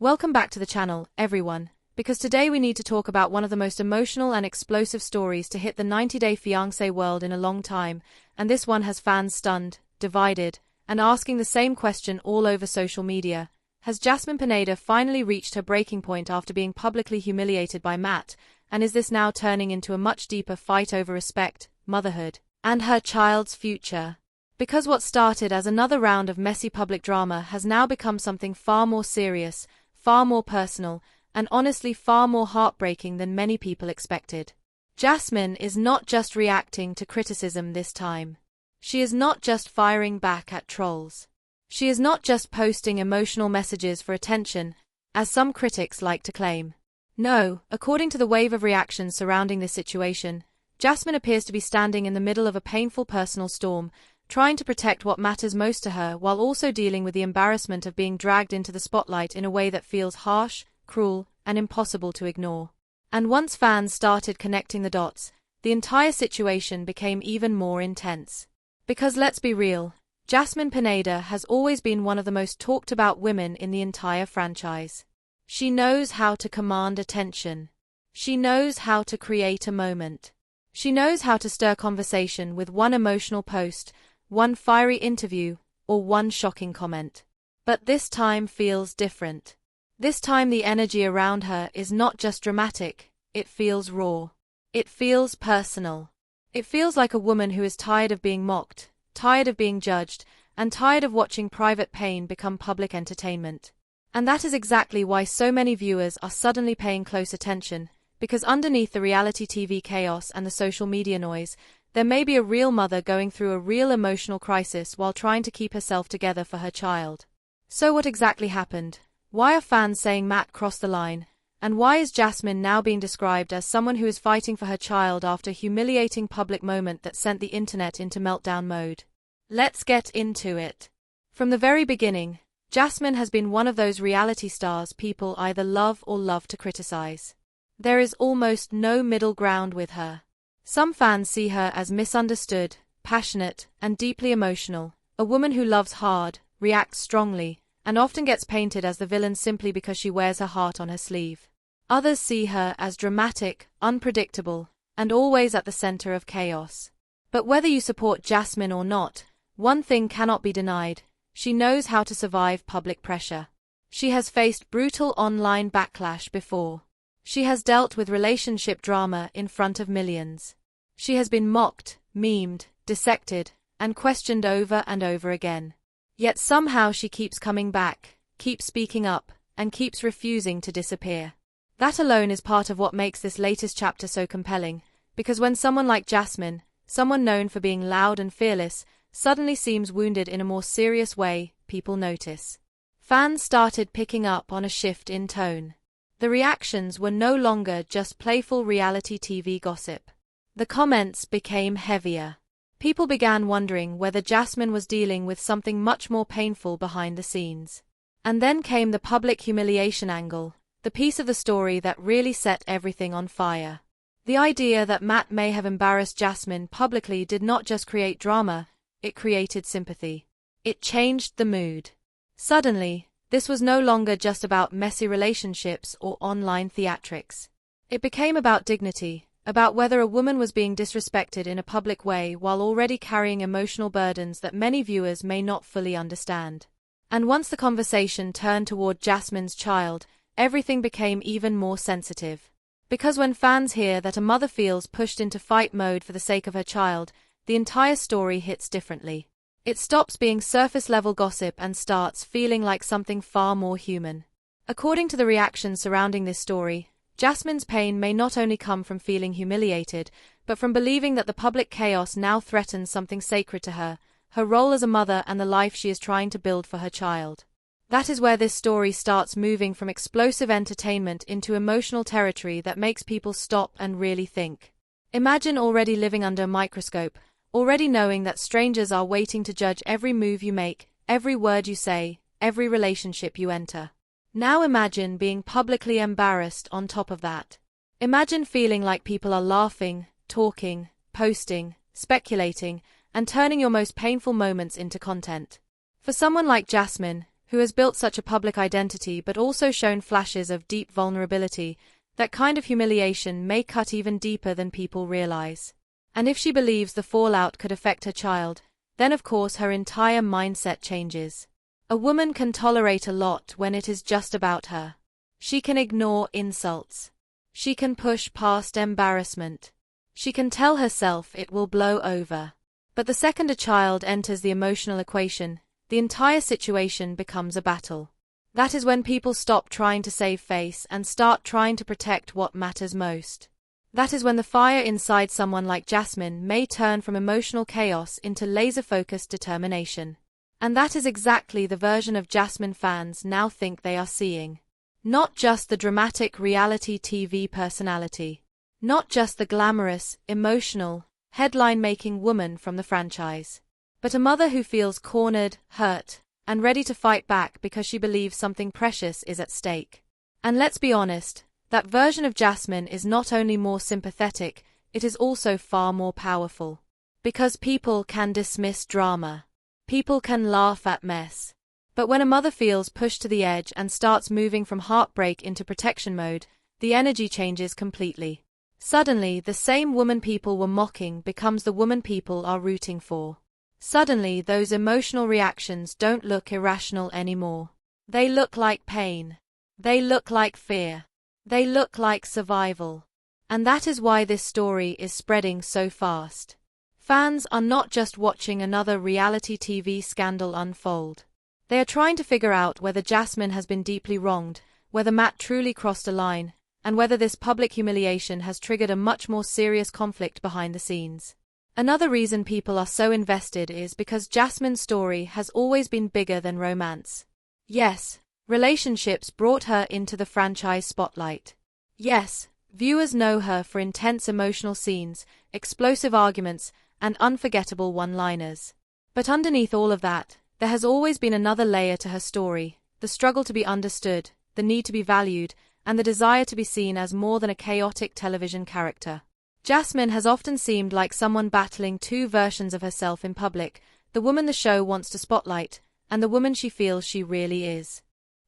Welcome back to the channel, everyone, because today we need to talk about one of the most emotional and explosive stories to hit the 90-day fiancé world in a long time, and this one has fans stunned, divided, and asking the same question all over social media. Has Jasmine Pineda finally reached her breaking point after being publicly humiliated by Matt, and is this now turning into a much deeper fight over respect, motherhood, and her child's future? Because what started as another round of messy public drama has now become something far more serious, far more personal, and honestly far more heartbreaking than many people expected. Jasmine is not just reacting to criticism this time. She is not just firing back at trolls. She is not just posting emotional messages for attention, as some critics like to claim. No, according to the wave of reactions surrounding this situation, Jasmine appears to be standing in the middle of a painful personal storm, trying to protect what matters most to her while also dealing with the embarrassment of being dragged into the spotlight in a way that feels harsh, cruel, and impossible to ignore. And once fans started connecting the dots, the entire situation became even more intense. Because let's be real, Jasmine Pineda has always been one of the most talked about women in the entire franchise. She knows how to command attention. She knows how to create a moment. She knows how to stir conversation with one emotional post, one fiery interview, or one shocking comment. But this time feels different. This time the energy around her is not just dramatic, it feels raw. It feels personal. It feels like a woman who is tired of being mocked, tired of being judged, and tired of watching private pain become public entertainment. And that is exactly why so many viewers are suddenly paying close attention, because underneath the reality TV chaos and the social media noise, there may be a real mother going through a real emotional crisis while trying to keep herself together for her child. So what exactly happened? Why are fans saying Matt crossed the line? And why is Jasmine now being described as someone who is fighting for her child after a humiliating public moment that sent the internet into meltdown mode? Let's get into it. From the very beginning, Jasmine has been one of those reality stars people either love or love to criticize. There is almost no middle ground with her. Some fans see her as misunderstood, passionate, and deeply emotional, a woman who loves hard, reacts strongly, and often gets painted as the villain simply because she wears her heart on her sleeve. Others see her as dramatic, unpredictable, and always at the center of chaos. But whether you support Jasmine or not, one thing cannot be denied: she knows how to survive public pressure. She has faced brutal online backlash before. She has dealt with relationship drama in front of millions. She has been mocked, memed, dissected, and questioned over and over again. Yet somehow she keeps coming back, keeps speaking up, and keeps refusing to disappear. That alone is part of what makes this latest chapter so compelling, because when someone like Jasmine, someone known for being loud and fearless, suddenly seems wounded in a more serious way, people notice. Fans started picking up on a shift in tone. The reactions were no longer just playful reality TV gossip. The comments became heavier. People began wondering whether Jasmine was dealing with something much more painful behind the scenes. And then came the public humiliation angle, the piece of the story that really set everything on fire. The idea that Matt may have embarrassed Jasmine publicly did not just create drama, it created sympathy. It changed the mood. Suddenly, this was no longer just about messy relationships or online theatrics. It became about dignity, about whether a woman was being disrespected in a public way while already carrying emotional burdens that many viewers may not fully understand. And once the conversation turned toward Jasmine's child, everything became even more sensitive. Because when fans hear that a mother feels pushed into fight mode for the sake of her child, the entire story hits differently. It stops being surface-level gossip and starts feeling like something far more human. According to the reactions surrounding this story, Jasmine's pain may not only come from feeling humiliated, but from believing that the public chaos now threatens something sacred to her role as a mother and the life she is trying to build for her child. That is where this story starts moving from explosive entertainment into emotional territory that makes people stop and really think. Imagine already living under a microscope, already knowing that strangers are waiting to judge every move you make, every word you say, every relationship you enter. Now imagine being publicly embarrassed on top of that. Imagine feeling like people are laughing, talking, posting, speculating, and turning your most painful moments into content. For someone like Jasmine, who has built such a public identity but also shown flashes of deep vulnerability, that kind of humiliation may cut even deeper than people realize. And if she believes the fallout could affect her child, then of course her entire mindset changes. A woman can tolerate a lot when it is just about her. She can ignore insults. She can push past embarrassment. She can tell herself it will blow over. But the second a child enters the emotional equation, the entire situation becomes a battle. That is when people stop trying to save face and start trying to protect what matters most. That is when the fire inside someone like Jasmine may turn from emotional chaos into laser-focused determination. And that is exactly the version of Jasmine fans now think they are seeing. Not just the dramatic reality TV personality. Not just the glamorous, emotional, headline-making woman from the franchise. But a mother who feels cornered, hurt, and ready to fight back because she believes something precious is at stake. And let's be honest, that version of Jasmine is not only more sympathetic, it is also far more powerful. Because people can dismiss drama. People can laugh at mess. But when a mother feels pushed to the edge and starts moving from heartbreak into protection mode, the energy changes completely. Suddenly, the same woman people were mocking becomes the woman people are rooting for. Suddenly, those emotional reactions don't look irrational anymore. They look like pain. They look like fear. They look like survival. And that is why this story is spreading so fast. Fans are not just watching another reality TV scandal unfold. They are trying to figure out whether Jasmine has been deeply wronged, whether Matt truly crossed a line, and whether this public humiliation has triggered a much more serious conflict behind the scenes. Another reason people are so invested is because Jasmine's story has always been bigger than romance. Yes, relationships brought her into the franchise spotlight. Yes, viewers know her for intense emotional scenes, explosive arguments, and unforgettable one-liners. But underneath all of that, there has always been another layer to her story, the struggle to be understood, the need to be valued, and the desire to be seen as more than a chaotic television character. Jasmine has often seemed like someone battling two versions of herself in public, the woman the show wants to spotlight, and the woman she feels she really is.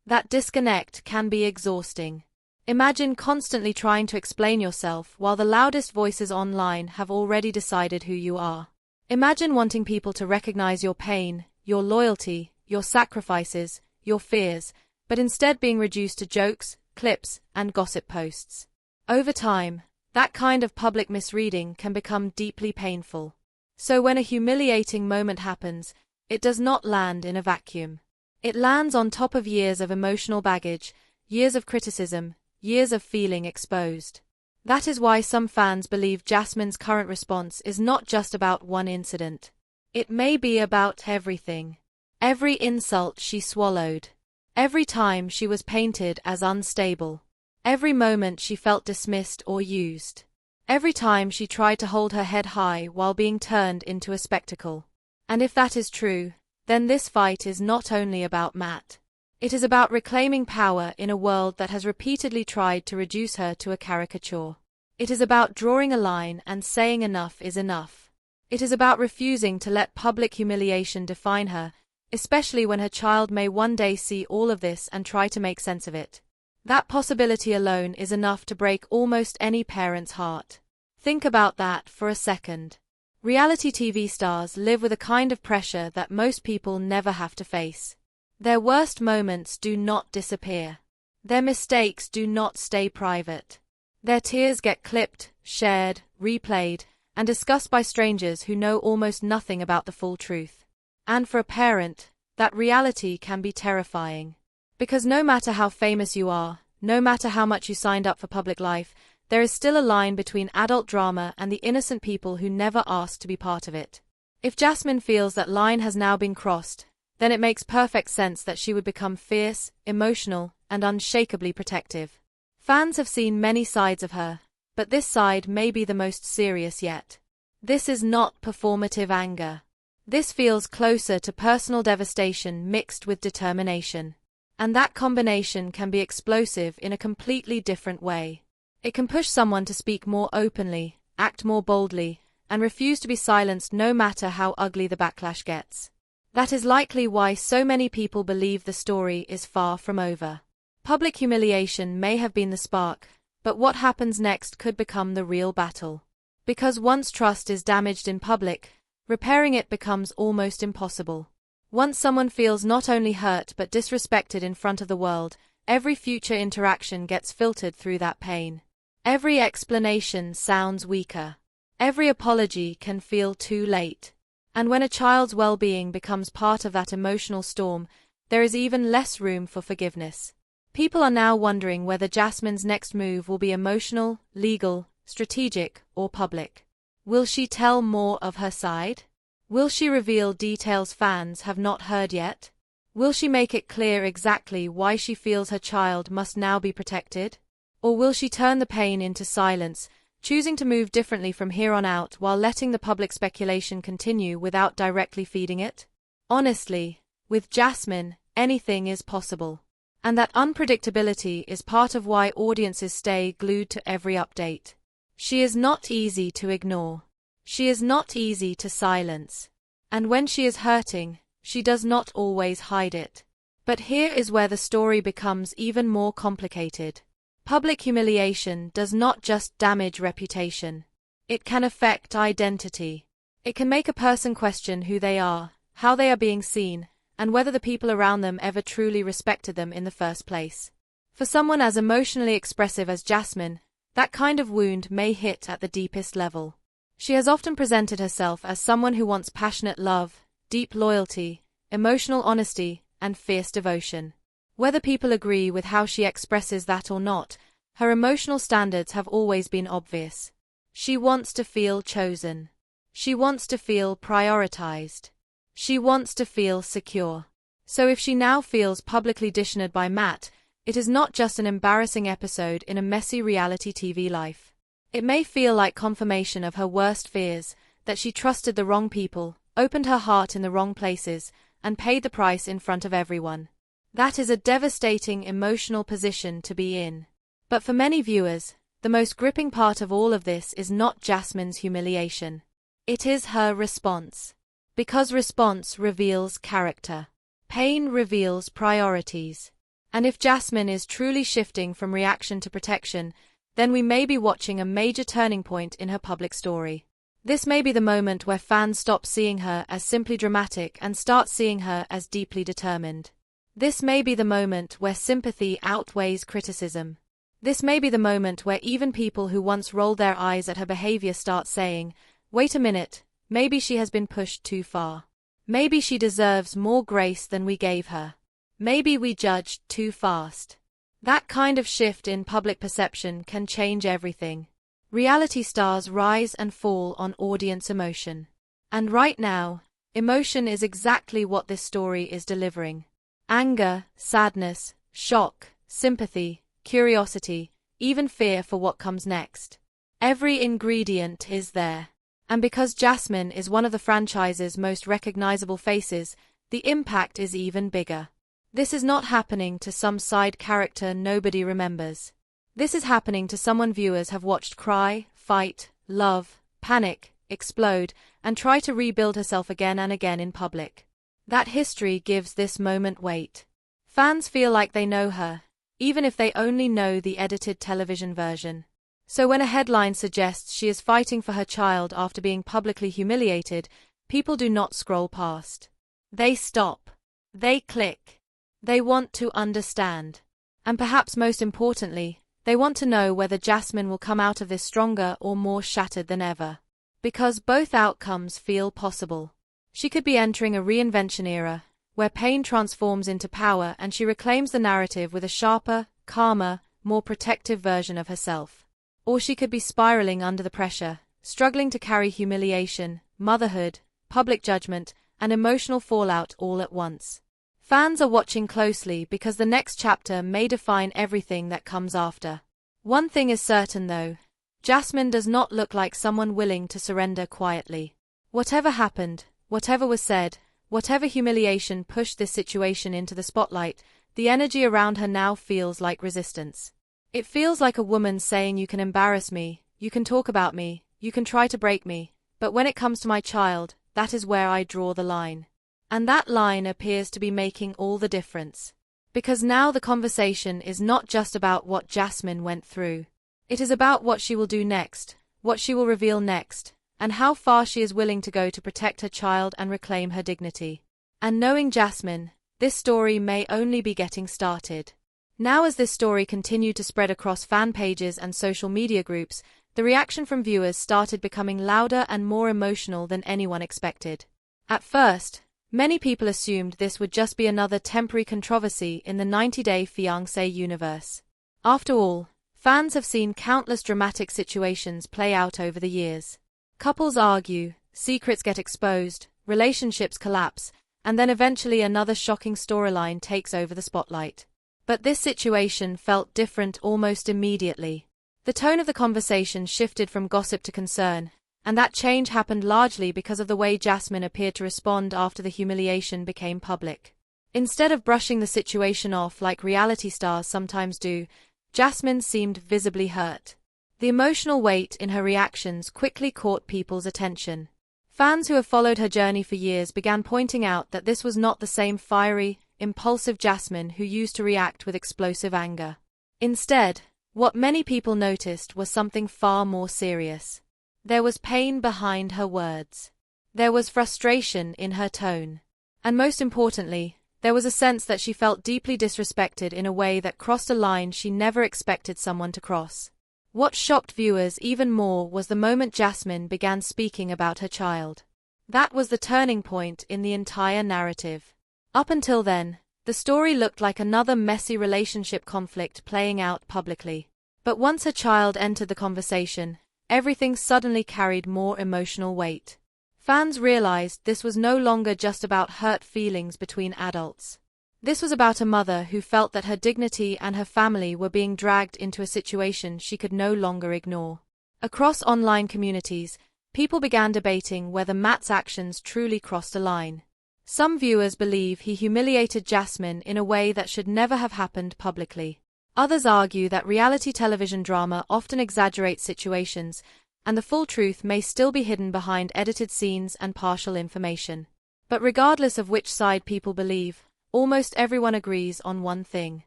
That disconnect can be exhausting. Imagine constantly trying to explain yourself while the loudest voices online have already decided who you are. Imagine wanting people to recognize your pain, your loyalty, your sacrifices, your fears, but instead being reduced to jokes, clips, and gossip posts. Over time, that kind of public misreading can become deeply painful. So when a humiliating moment happens, it does not land in a vacuum. It lands on top of years of emotional baggage, years of criticism, years of feeling exposed. That is why some fans believe Jasmine's current response is not just about one incident. It may be about everything. Every insult she swallowed. Every time she was painted as unstable. Every moment she felt dismissed or used. Every time she tried to hold her head high while being turned into a spectacle. And if that is true, then this fight is not only about Matt. It is about reclaiming power in a world that has repeatedly tried to reduce her to a caricature. It is about drawing a line and saying enough is enough. It is about refusing to let public humiliation define her, especially when her child may one day see all of this and try to make sense of it. That possibility alone is enough to break almost any parent's heart. Think about that for a second. Reality TV stars live with a kind of pressure that most people never have to face. Their worst moments do not disappear. Their mistakes do not stay private. Their tears get clipped, shared, replayed, and discussed by strangers who know almost nothing about the full truth. And for a parent, that reality can be terrifying. Because no matter how famous you are, no matter how much you signed up for public life, there is still a line between adult drama and the innocent people who never asked to be part of it. If Jasmine feels that line has now been crossed, then it makes perfect sense that she would become fierce, emotional, and unshakably protective. Fans have seen many sides of her, but this side may be the most serious yet. This is not performative anger. This feels closer to personal devastation mixed with determination. And that combination can be explosive in a completely different way. It can push someone to speak more openly, act more boldly, and refuse to be silenced no matter how ugly the backlash gets. That is likely why so many people believe the story is far from over. Public humiliation may have been the spark, but what happens next could become the real battle. Because once trust is damaged in public, repairing it becomes almost impossible. Once someone feels not only hurt but disrespected in front of the world, every future interaction gets filtered through that pain. Every explanation sounds weaker. Every apology can feel too late. And when a child's well-being becomes part of that emotional storm, there is even less room for forgiveness. People are now wondering whether Jasmine's next move will be emotional, legal, strategic, or public. Will she tell more of her side? Will she reveal details fans have not heard yet? Will she make it clear exactly why she feels her child must now be protected? Or will she turn the pain into silence, choosing to move differently from here on out while letting the public speculation continue without directly feeding it? Honestly, with Jasmine, anything is possible. And that unpredictability is part of why audiences stay glued to every update. She is not easy to ignore. She is not easy to silence. And when she is hurting, she does not always hide it. But here is where the story becomes even more complicated. Public humiliation does not just damage reputation. It can affect identity. It can make a person question who they are, how they are being seen, and whether the people around them ever truly respected them in the first place. For someone as emotionally expressive as Jasmine, that kind of wound may hit at the deepest level. She has often presented herself as someone who wants passionate love, deep loyalty, emotional honesty, and fierce devotion. Whether people agree with how she expresses that or not, her emotional standards have always been obvious. She wants to feel chosen. She wants to feel prioritized. She wants to feel secure. So if she now feels publicly dishonored by Matt, it is not just an embarrassing episode in a messy reality TV life. It may feel like confirmation of her worst fears, that she trusted the wrong people, opened her heart in the wrong places, and paid the price in front of everyone. That is a devastating emotional position to be in. But for many viewers, the most gripping part of all of this is not Jasmine's humiliation. It is her response. Because response reveals character. Pain reveals priorities. And if Jasmine is truly shifting from reaction to protection, then we may be watching a major turning point in her public story. This may be the moment where fans stop seeing her as simply dramatic and start seeing her as deeply determined. This may be the moment where sympathy outweighs criticism. This may be the moment where even people who once rolled their eyes at her behavior start saying, "Wait a minute, maybe she has been pushed too far. Maybe she deserves more grace than we gave her. Maybe we judged too fast." That kind of shift in public perception can change everything. Reality stars rise and fall on audience emotion. And right now, emotion is exactly what this story is delivering. Anger, sadness, shock, sympathy, curiosity, even fear for what comes next. Every ingredient is there. And because Jasmine is one of the franchise's most recognizable faces, the impact is even bigger. This is not happening to some side character nobody remembers. This is happening to someone viewers have watched cry, fight, love, panic, explode, and try to rebuild herself again and again in public. That history gives this moment weight. Fans feel like they know her, even if they only know the edited television version. So when a headline suggests she is fighting for her child after being publicly humiliated, people do not scroll past. They stop. They click. They want to understand. And perhaps most importantly, they want to know whether Jasmine will come out of this stronger or more shattered than ever. Because both outcomes feel possible. She could be entering a reinvention era, where pain transforms into power and she reclaims the narrative with a sharper, calmer, more protective version of herself. Or she could be spiraling under the pressure, struggling to carry humiliation, motherhood, public judgment, and emotional fallout all at once. Fans are watching closely because the next chapter may define everything that comes after. One thing is certain though, Jasmine does not look like someone willing to surrender quietly. Whatever happened, whatever was said, whatever humiliation pushed this situation into the spotlight, the energy around her now feels like resistance. It feels like a woman saying, "You can embarrass me, you can talk about me, you can try to break me, but when it comes to my child, that is where I draw the line." And that line appears to be making all the difference. Because now the conversation is not just about what Jasmine went through. It is about what she will do next, what she will reveal next, and how far she is willing to go to protect her child and reclaim her dignity. And knowing Jasmine, this story may only be getting started. Now, as this story continued to spread across fan pages and social media groups, the reaction from viewers started becoming louder and more emotional than anyone expected. At first, many people assumed this would just be another temporary controversy in the 90-Day Fiancé universe. After all, fans have seen countless dramatic situations play out over the years. Couples argue, secrets get exposed, relationships collapse, and then eventually another shocking storyline takes over the spotlight. But this situation felt different almost immediately. The tone of the conversation shifted from gossip to concern, and that change happened largely because of the way Jasmine appeared to respond after the humiliation became public. Instead of brushing the situation off like reality stars sometimes do, Jasmine seemed visibly hurt. The emotional weight in her reactions quickly caught people's attention. Fans who have followed her journey for years began pointing out that this was not the same fiery, impulsive Jasmine who used to react with explosive anger. Instead, what many people noticed was something far more serious. There was pain behind her words. There was frustration in her tone. And most importantly, there was a sense that she felt deeply disrespected in a way that crossed a line she never expected someone to cross. What shocked viewers even more was the moment Jasmine began speaking about her child. That was the turning point in the entire narrative. Up until then, the story looked like another messy relationship conflict playing out publicly. But once her child entered the conversation, everything suddenly carried more emotional weight. Fans realized this was no longer just about hurt feelings between adults. This was about a mother who felt that her dignity and her family were being dragged into a situation she could no longer ignore. Across online communities, people began debating whether Matt's actions truly crossed a line. Some viewers believe he humiliated Jasmine in a way that should never have happened publicly. Others argue that reality television drama often exaggerates situations, and the full truth may still be hidden behind edited scenes and partial information. But regardless of which side people believe, almost everyone agrees on one thing.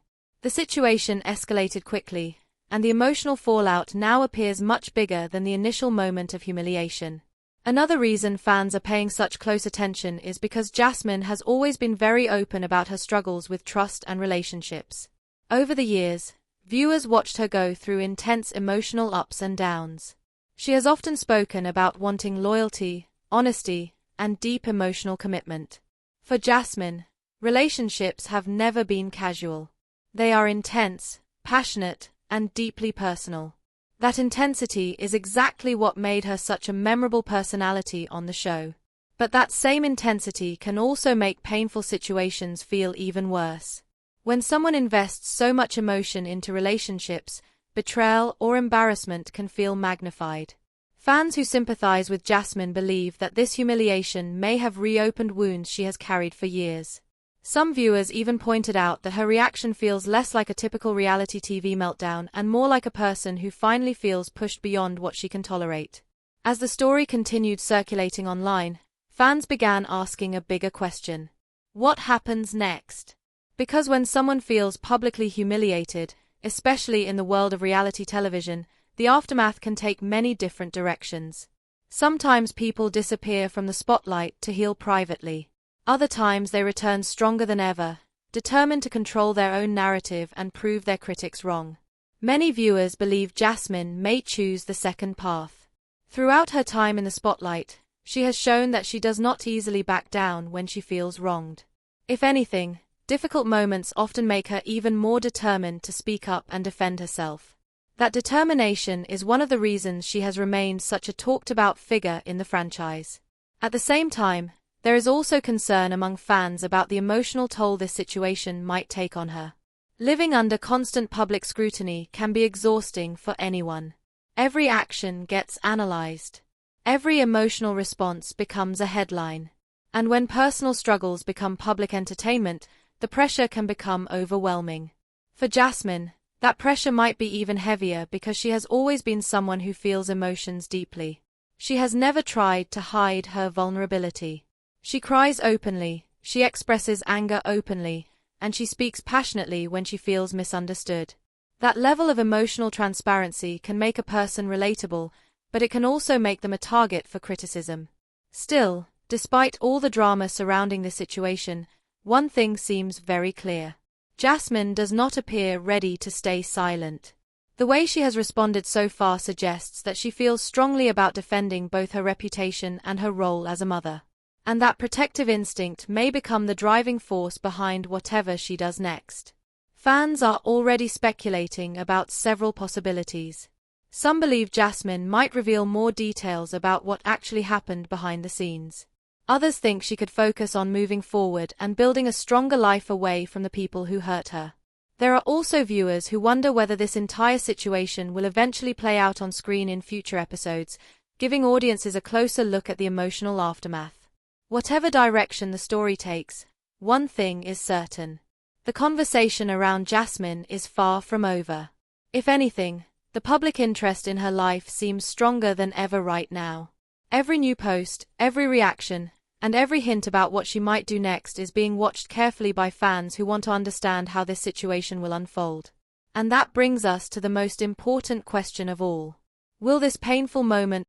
The situation escalated quickly, and the emotional fallout now appears much bigger than the initial moment of humiliation. Another reason fans are paying such close attention is because Jasmine has always been very open about her struggles with trust and relationships. Over the years, viewers watched her go through intense emotional ups and downs. She has often spoken about wanting loyalty, honesty, and deep emotional commitment. For Jasmine, relationships have never been casual. They are intense, passionate, and deeply personal. That intensity is exactly what made her such a memorable personality on the show. But that same intensity can also make painful situations feel even worse. When someone invests so much emotion into relationships, betrayal or embarrassment can feel magnified. Fans who sympathize with Jasmine believe that this humiliation may have reopened wounds she has carried for years. Some viewers even pointed out that her reaction feels less like a typical reality TV meltdown and more like a person who finally feels pushed beyond what she can tolerate. As the story continued circulating online, fans began asking a bigger question. What happens next? Because when someone feels publicly humiliated, especially in the world of reality television, the aftermath can take many different directions. Sometimes people disappear from the spotlight to heal privately. Other times they return stronger than ever, determined to control their own narrative and prove their critics wrong. Many viewers believe Jasmine may choose the second path. Throughout her time in the spotlight, she has shown that she does not easily back down when she feels wronged. If anything, difficult moments often make her even more determined to speak up and defend herself. That determination is one of the reasons she has remained such a talked-about figure in the franchise. At the same time, there is also concern among fans about the emotional toll this situation might take on her. Living under constant public scrutiny can be exhausting for anyone. Every action gets analyzed. Every emotional response becomes a headline. And when personal struggles become public entertainment, the pressure can become overwhelming. For Jasmine, that pressure might be even heavier because she has always been someone who feels emotions deeply. She has never tried to hide her vulnerability. She cries openly, She expresses anger openly, and she speaks passionately when she feels misunderstood. That level of emotional transparency can make a person relatable, but it can also make them a target for criticism. Still, despite all the drama surrounding this situation, one thing seems very clear. Jasmine does not appear ready to stay silent. The way she has responded so far suggests that she feels strongly about defending both her reputation and her role as a mother. And that protective instinct may become the driving force behind whatever she does next. Fans are already speculating about several possibilities. Some believe Jasmine might reveal more details about what actually happened behind the scenes. Others think she could focus on moving forward and building a stronger life away from the people who hurt her. There are also viewers who wonder whether this entire situation will eventually play out on screen in future episodes, giving audiences a closer look at the emotional aftermath. Whatever direction the story takes, one thing is certain. The conversation around Jasmine is far from over. If anything, the public interest in her life seems stronger than ever right now. Every new post, every reaction, and every hint about what she might do next is being watched carefully by fans who want to understand how this situation will unfold. And that brings us to the most important question of all. Will this painful moment